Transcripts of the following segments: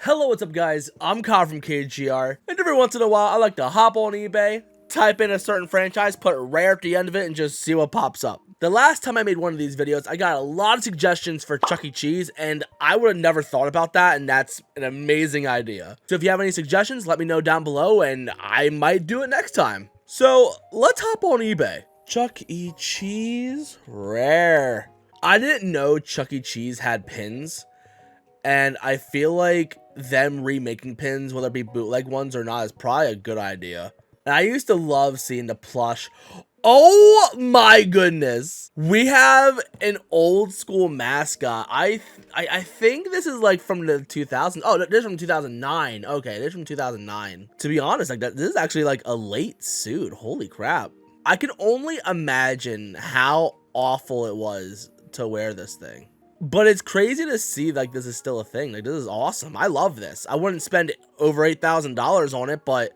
Hello, what's up guys? I'm Kyle from KGR, and every once in a while I like to hop on eBay, type in a certain franchise, put rare at the end of it, and just see what pops up. The last time I made one of these videos, I got a lot of suggestions for Chuck E. Cheese, and I would have never thought about that, and that's an amazing idea. So if you have any suggestions, let me know down below, and I might do it next time. So let's hop on eBay. Chuck E. Cheese, rare. I didn't know Chuck E. Cheese had pins. And I feel like them remaking pins, whether it be bootleg ones or not, is probably a good idea. And I used to love seeing the plush. Oh my goodness. We have an old school mascot. I think this is like from the 2000s. Oh, this is from 2009. Okay, this is from 2009. To be honest, like this is actually like a late suit. Holy crap. I can only imagine how awful it was to wear this thing. But it's crazy to see like this is still a thing. Like this is awesome. I love this. I wouldn't spend over $8,000 on it, but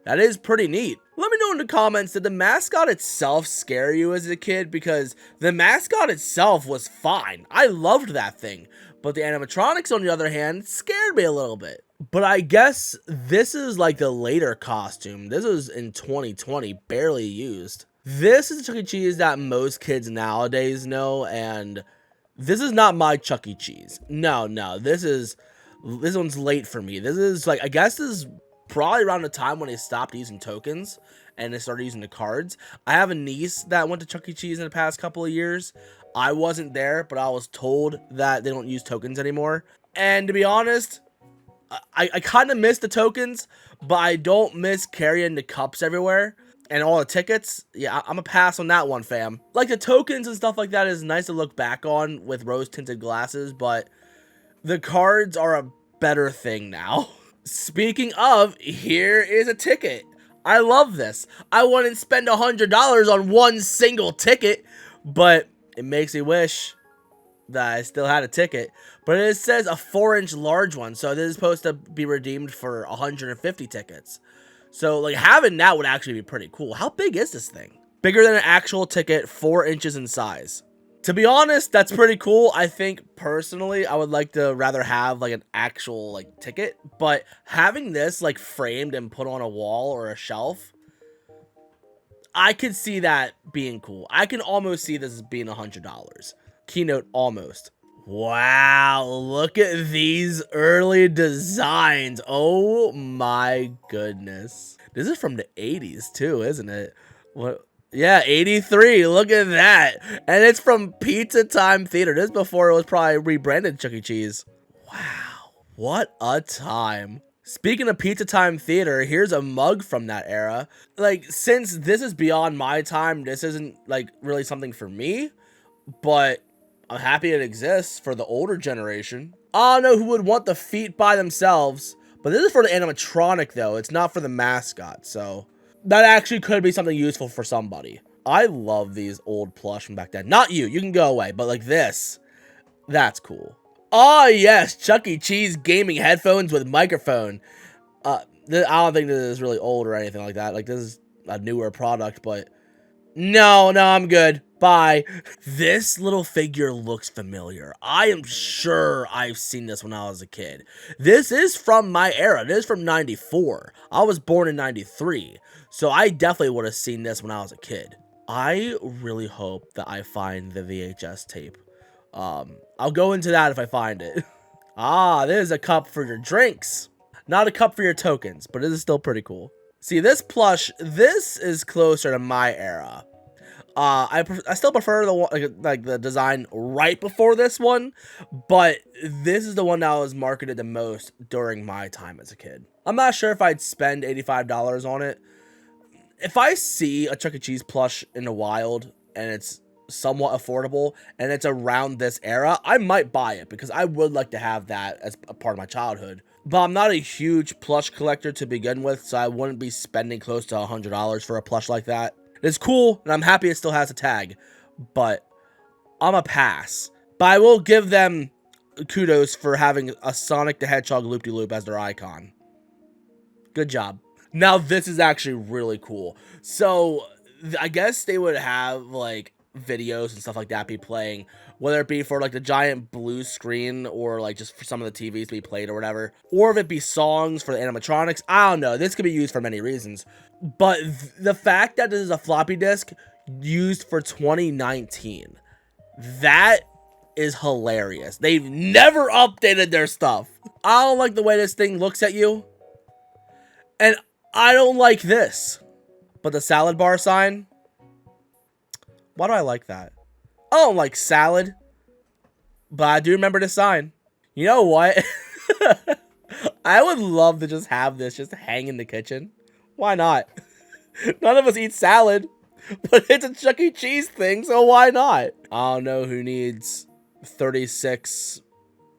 that is pretty neat. Let me know in the comments, did the mascot itself scare you as a kid? Because the mascot itself was fine. I loved that thing. But the animatronics, on the other hand, scared me a little bit. But I guess this is like the later costume. This is in 2020, barely used. This is Chuck E. Cheese that most kids nowadays know, and this is not my Chuck E. Cheese. No, this one's late for me. This is like, I guess this is probably around the time when they stopped using tokens and they started using the cards. I have a niece that went to Chuck E. Cheese in the past couple of years. I wasn't there, but I was told that they don't use tokens anymore. And to be honest, I kind of miss the tokens, but I don't miss carrying the cups everywhere. And all the tickets, yeah, I'm a pass on that one, fam. Like, the tokens and stuff like that is nice to look back on with rose-tinted glasses, but the cards are a better thing now. Speaking of, here is a ticket. I love this. I wouldn't spend $100 on one single ticket, but it makes me wish that I still had a ticket. But it says a 4-inch large one, so this is supposed to be redeemed for 150 tickets. So, like, having that would actually be pretty cool. How big is this thing? Bigger than an actual ticket, 4 inches in size. To be honest, that's pretty cool. I think, personally, I would like to rather have, like, an actual, like, ticket. But having this, like, framed and put on a wall or a shelf, I could see that being cool. I can almost see this as being $100. Keynote, almost. Wow, look at these early designs. Oh my goodness. This is from the 80s too, isn't it? What? Yeah, 83. Look at that. And it's from Pizza Time Theater. This is before it was probably rebranded Chuck E. Cheese. Wow, what a time. Speaking of Pizza Time Theater, here's a mug from that era. Like, since this is beyond my time, this isn't like really something for me, but I'm happy it exists for the older generation. I don't know who would want the feet by themselves, but this is for the animatronic though. It's not for the mascot, so that actually could be something useful for somebody. I love these old plush from back then. Not you, you can go away, but like this, that's cool. Oh yes, Chuck E. Cheese gaming headphones with microphone. I don't think this is really old or anything like that. Like, this is a newer product, but no, I'm good. Bye. This little figure looks familiar. I am sure I've seen this when I was a kid. This is from my era. This is from 94. I was born in 93. So I definitely would have seen this when I was a kid. I really hope that I find the VHS tape. I'll go into that if I find it. Ah, there's a cup for your drinks. Not a cup for your tokens, but it is still pretty cool. See, this plush, this is closer to my era. I still prefer the one, like the design right before this one, but this is the one that was marketed the most during my time as a kid. I'm not sure if I'd spend $85 on it. If I see a Chuck E. Cheese plush in the wild and it's somewhat affordable and it's around this era, I might buy it because I would like to have that as a part of my childhood. But I'm not a huge plush collector to begin with, so I wouldn't be spending close to $100 for a plush like that. It's cool, and I'm happy it still has a tag, but I'm a pass. But I will give them kudos for having a Sonic the Hedgehog loop-de-loop as their icon. Good job. Now, this is actually really cool. So, I guess they would have, like, videos and stuff like that be playing, whether it be for like the giant blue screen or like just for some of the TVs to be played or whatever, or if it be songs for the animatronics. I don't know. This could be used for many reasons, but the fact that this is a floppy disk used for 2019, that is hilarious. They've never updated their stuff. I don't like the way this thing looks at you, and I don't like this, but the salad bar sign, why do I like that? I don't like salad, but I do remember the sign. You know what? I would love to just have this just hang in the kitchen. Why not? None of us eat salad, but it's a Chuck E. Cheese thing, so why not? I don't know who needs 36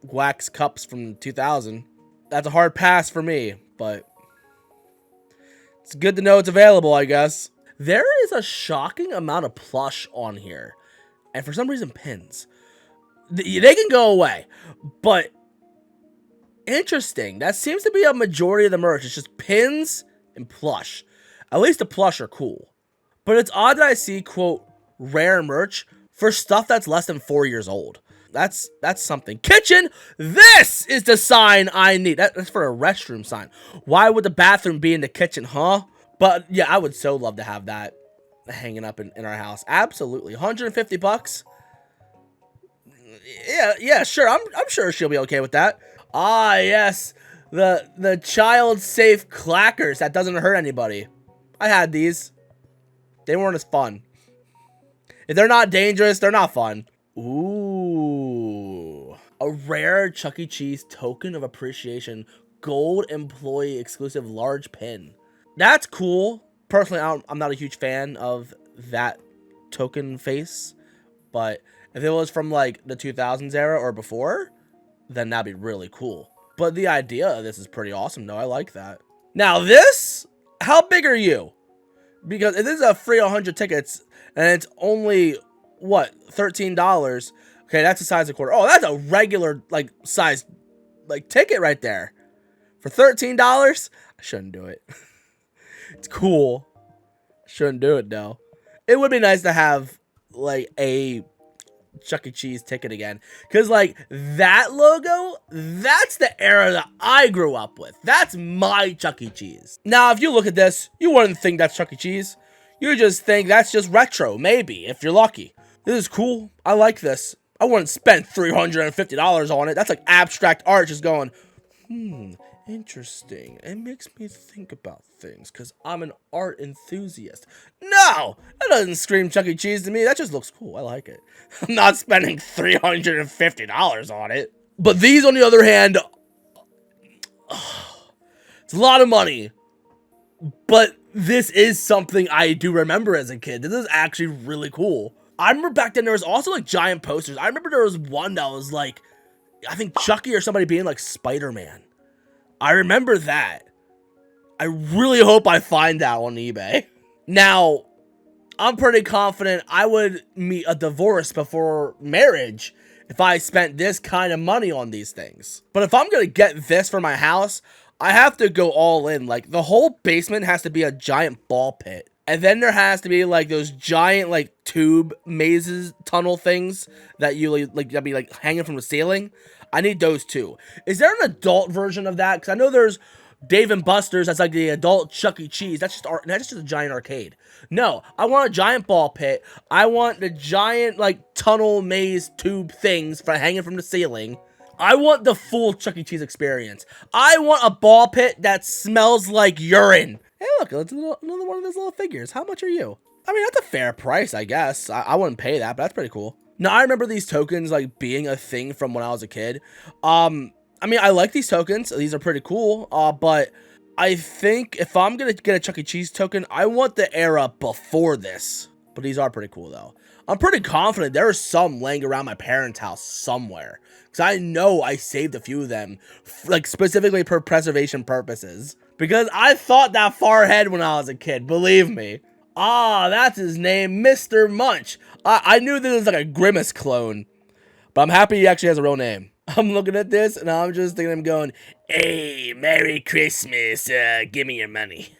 wax cups from 2000. That's a hard pass for me, but it's good to know it's available, I guess. There is a shocking amount of plush on here, and for some reason pins. They can go away, but interesting. That seems to be a majority of the merch. It's just pins and plush. At least the plush are cool. But it's odd that I see, quote, rare merch for stuff that's less than 4 years old. That's something. Kitchen, this is the sign I need. That's for a restroom sign. Why would the bathroom be in the kitchen, huh? But yeah, I would so love to have that hanging up in our house. Absolutely. 150 bucks. Yeah, sure. I'm sure she'll be okay with that. Ah, yes. The child safe clackers that doesn't hurt anybody. I had these. They weren't as fun. If they're not dangerous, they're not fun. Ooh. A rare Chuck E. Cheese token of appreciation. Gold employee exclusive large pin. That's cool. Personally, I'm not a huge fan of that token face, but if it was from like the 2000s era or before, then that'd be really cool. But the idea of this is pretty awesome. No, I like that. Now this, how big are you? Because if this is a free 100 tickets and it's only, what, $13. Okay, that's the size of a quarter. Oh, that's a regular like size like ticket right there. For $13, I shouldn't do it. It's cool. Shouldn't do it though. It would be nice to have like a Chuck E. Cheese ticket again, because like that logo, that's the era that I grew up with. That's my Chuck E. Cheese. Now, if you look at this, you wouldn't think that's Chuck E. Cheese. You just think that's just retro, maybe, if you're lucky. This is cool. I like this. I wouldn't spend $350 on it. That's like abstract art just going, interesting. It makes me think about things because I'm an art enthusiast. No, that doesn't scream Chuck E. Cheese to me. That just looks cool. I like it. I'm not spending $350 on it. But these, on the other hand, it's a lot of money. But this is something I do remember as a kid. This is actually really cool. I remember back then there was also like giant posters. I remember there was one that was like, I think Chucky or somebody being like Spider-Man. I remember that. I really hope I find that on eBay. Now, I'm pretty confident I would meet a divorce before marriage if I spent this kind of money on these things. But if I'm going to get this for my house, I have to go all in. Like, the whole basement has to be a giant ball pit. And then there has to be like those giant like tube mazes, tunnel things that you like that'd be like hanging from the ceiling. I need those too. Is there an adult version of that? Because I know there's Dave and Buster's. That's like the adult Chuck E. Cheese. That's just a giant arcade. No, I want a giant ball pit. I want the giant like tunnel maze tube things for hanging from the ceiling. I want the full Chuck E. Cheese experience. I want a ball pit that smells like urine. Hey, look, it's another one of those little figures. How much are you? I mean, that's a fair price, I guess. I wouldn't pay that, but that's pretty cool. Now, I remember these tokens, like, being a thing from when I was a kid. I mean, I like these tokens. These are pretty cool, but I think if I'm going to get a Chuck E. Cheese token, I want the era before this. But these are pretty cool, though. I'm pretty confident there are some laying around my parents' house somewhere. Because I know I saved a few of them, like, specifically for preservation purposes. Because I thought that far ahead when I was a kid, believe me. Ah, that's his name, Mr. Munch. I knew this was like a Grimace clone, but I'm happy he actually has a real name. I'm looking at this, and I'm just thinking I'm going, hey, Merry Christmas, give me your money.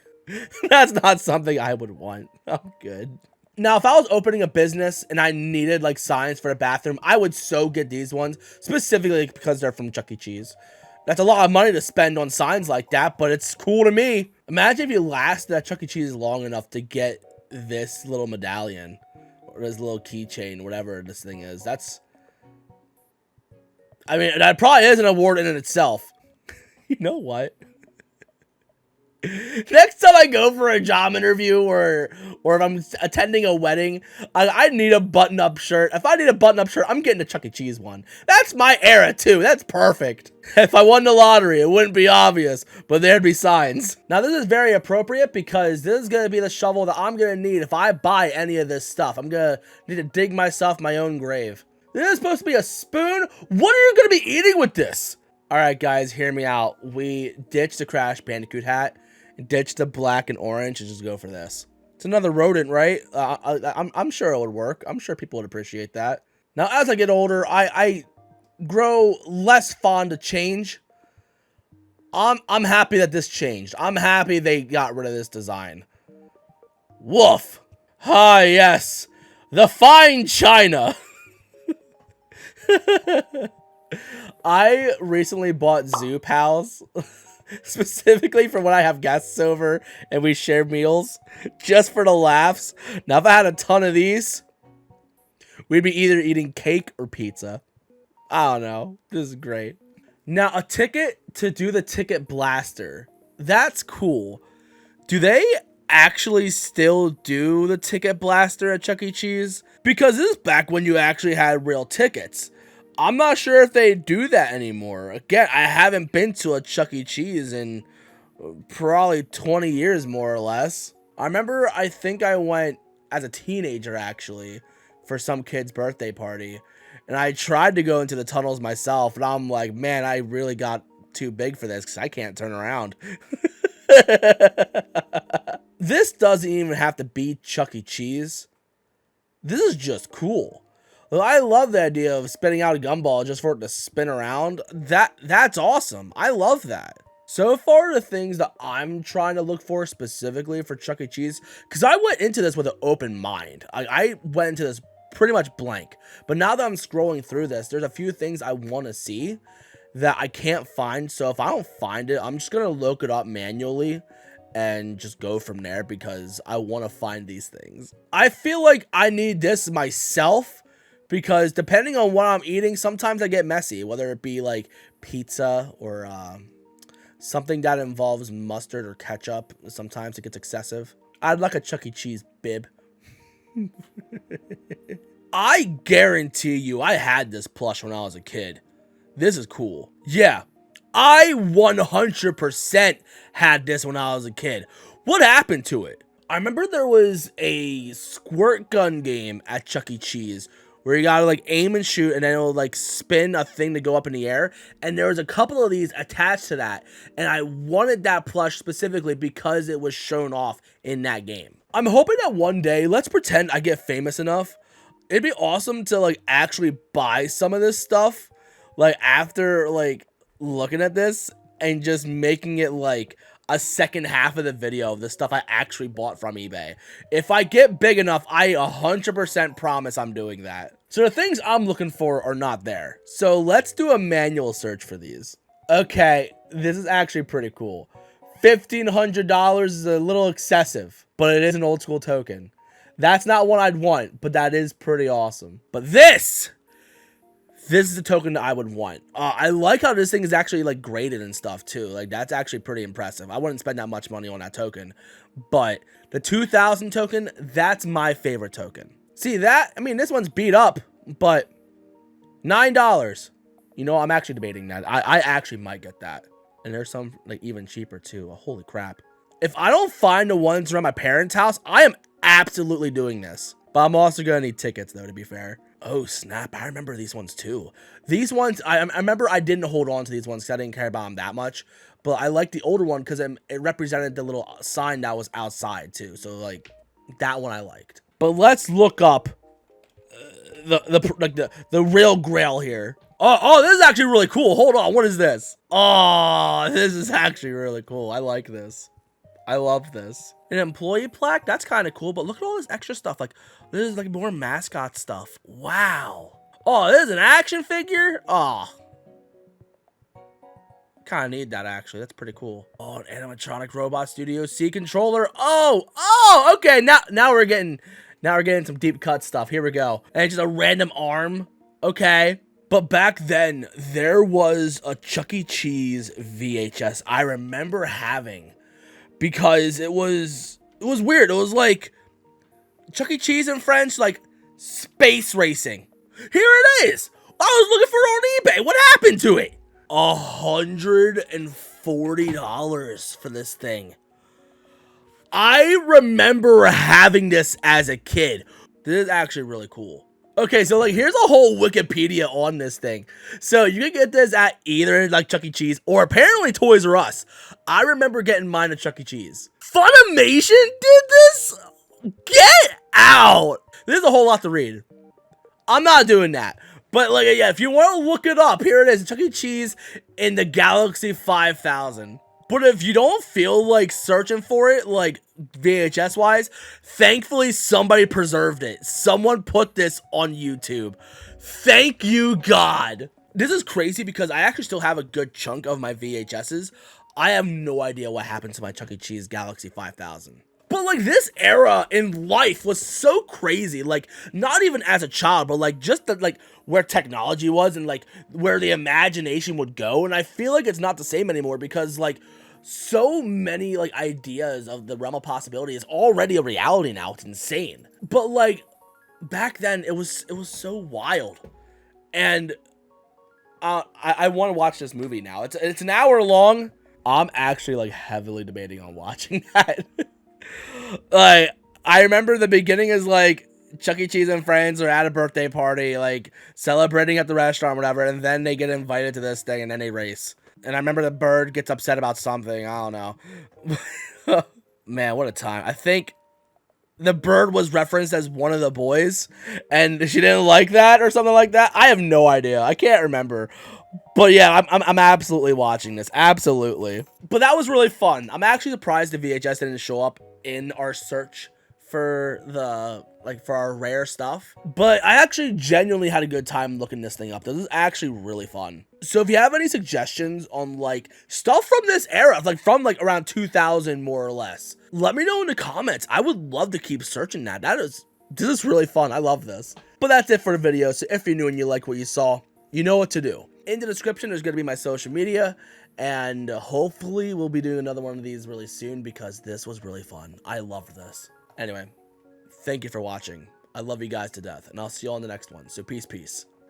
That's not something I would want. I'm good. Now, if I was opening a business and I needed like signs for a bathroom, I would so get these ones, specifically because they're from Chuck E. Cheese. That's a lot of money to spend on signs like that, but it's cool to me. Imagine if you lasted at Chuck E. Cheese long enough to get this little medallion or this little keychain, whatever this thing is. I mean, that probably is an award in itself. You know what? Next time I go for a job interview or if I'm attending a wedding, I need a button-up shirt. If I need a button-up shirt, I'm getting a Chuck E. Cheese one. That's my era, too. That's perfect. If I won the lottery, it wouldn't be obvious, but there'd be signs. Now, this is very appropriate because this is going to be the shovel that I'm going to need if I buy any of this stuff. I'm going to need to dig myself my own grave. This is supposed to be a spoon? What are you going to be eating with this? All right, guys, hear me out. We ditched the Crash Bandicoot hat. Ditch the black and orange and just go for this. It's another rodent, right? I'm sure it would work. I'm sure people would appreciate that. Now, as I get older, I grow less fond of change. I'm happy that this changed. I'm happy they got rid of this design. Woof. Ah, yes. The fine china. I recently bought Zoo Pals. Specifically for when I have guests over and we share meals, just for the laughs. Now, if I had a ton of these, we'd be either eating cake or pizza. I don't know. This is great. Now, a ticket to do the ticket blaster. That's cool. Do they actually still do the ticket blaster at Chuck E. Cheese? Because this is back when you actually had real tickets. I'm not sure if they do that anymore. Again, I haven't been to a Chuck E. Cheese in probably 20 years, more or less. I think I went as a teenager, actually, for some kid's birthday party. And I tried to go into the tunnels myself, and I'm like, man, I really got too big for this because I can't turn around. This doesn't even have to be Chuck E. Cheese. This is just cool. I love the idea of spinning out a gumball just for it to spin around. That's awesome. I love that. So far, the things that I'm trying to look for specifically for Chuck E. Cheese, because I went into this with an open mind. I went into this pretty much blank. But now that I'm scrolling through this, there's a few things I want to see that I can't find. So if I don't find it, I'm just going to look it up manually and just go from there because I want to find these things. I feel like I need this myself. Because depending on what I'm eating, sometimes I get messy, whether it be like pizza or something that involves mustard or ketchup. Sometimes it gets excessive. I'd like a Chuck E. Cheese bib. I guarantee you I had this plush when I was a kid. This is cool. Yeah, I 100% had this when I was a kid. What happened to it? I remember there was a squirt gun game at Chuck E. Cheese where you gotta like aim and shoot and then it'll like spin a thing to go up in the air. And there was a couple of these attached to that. And I wanted that plush specifically because it was shown off in that game. I'm hoping that one day, let's pretend I get famous enough. It'd be awesome to like actually buy some of this stuff. Like after like looking at this and just making it like a second half of the video of the stuff I actually bought from eBay. If I get big enough, I 100% promise I'm doing that. So the things I'm looking for are not there. So let's do a manual search for these. Okay, this is actually pretty cool. $1,500 is a little excessive, but it is an old school token. That's not one I'd want, but that is pretty awesome. But this is the token that I would want. I like how this thing is actually like graded and stuff too. Like that's actually pretty impressive. I wouldn't spend that much money on that token, but the 2000 token, that's my favorite token. See that? I mean, this one's beat up, but $9. You know, I'm actually debating that. I actually might get that. And there's some like even cheaper too. Oh, holy crap. If I don't find the ones around my parents' house, I am absolutely doing this. But I'm also going to need tickets though, to be fair. Oh, snap. I remember these ones, too. These ones, I remember I didn't hold on to these ones because I didn't care about them that much. But I like the older one because it represented the little sign that was outside, too. So, like, that one I liked. But let's look up the real grail here. Oh, this is actually really cool. Hold on. What is this? Oh, this is actually really cool. I like this. I love this. An employee plaque? That's kind of cool, but look at all this extra stuff. Like, this is like more mascot stuff. Wow. Oh, this is an action figure? Oh. Kind of need that, actually. That's pretty cool. Oh, an animatronic robot Studio C controller. Oh, okay. Now we're getting some deep cut stuff. Here we go. And it's just a random arm. Okay. But back then, there was a Chuck E. Cheese VHS I remember having because it was weird. It was like Chuck E. Cheese and Friends, like space racing. Here it is. I was looking for it on eBay. What happened to it? $140 for this thing. I remember having this as a kid. This is actually really cool. Okay, so like here's a whole Wikipedia on this thing. So you can get this at either like Chuck E. Cheese or apparently Toys R Us. I remember getting mine at Chuck E. Cheese. Funimation did this? Get out! There's a whole lot to read. I'm not doing that. But like, yeah, if you want to look it up, here it is, Chuck E. Cheese in the Galaxy 5000. But if you don't feel like searching for it, like VHS wise, thankfully somebody preserved it. Someone put this on YouTube. Thank you, God. This is crazy because I actually still have a good chunk of my VHSs. I have no idea what happened to my Chuck E. Cheese Galaxy 5000. But like this era in life was so crazy, like not even as a child, but like just the, like where technology was and like where the imagination would go. And I feel like it's not the same anymore because like so many like ideas of the realm of possibility is already a reality now. It's insane. But like back then it was so wild. And I want to watch this movie now. It's an hour long. I'm actually like heavily debating on watching that. Like, I remember the beginning is like Chuck E. Cheese and Friends are at a birthday party, like celebrating at the restaurant, whatever, and then they get invited to this thing and then they race. And I remember the bird gets upset about something. I don't know. Man, what a time. I think the bird was referenced as one of the boys and she didn't like that or something like that. I have no idea. I can't remember. But yeah, I'm absolutely watching this. Absolutely. But that was really fun. I'm actually surprised the VHS didn't show up in our search for for our rare stuff. But I actually genuinely had a good time looking this thing up. This is actually really fun. So if you have any suggestions on like stuff from this era, like from like around 2000 more or less, let me know in the comments. I would love to keep searching that. This is really fun. I love this. But that's it for the video. So if you're new and you like what you saw, you know what to do. In the description, there's going to be my social media, and hopefully we'll be doing another one of these really soon because this was really fun. I loved this. Anyway, thank you for watching. I love you guys to death, and I'll see you all in the next one. So peace.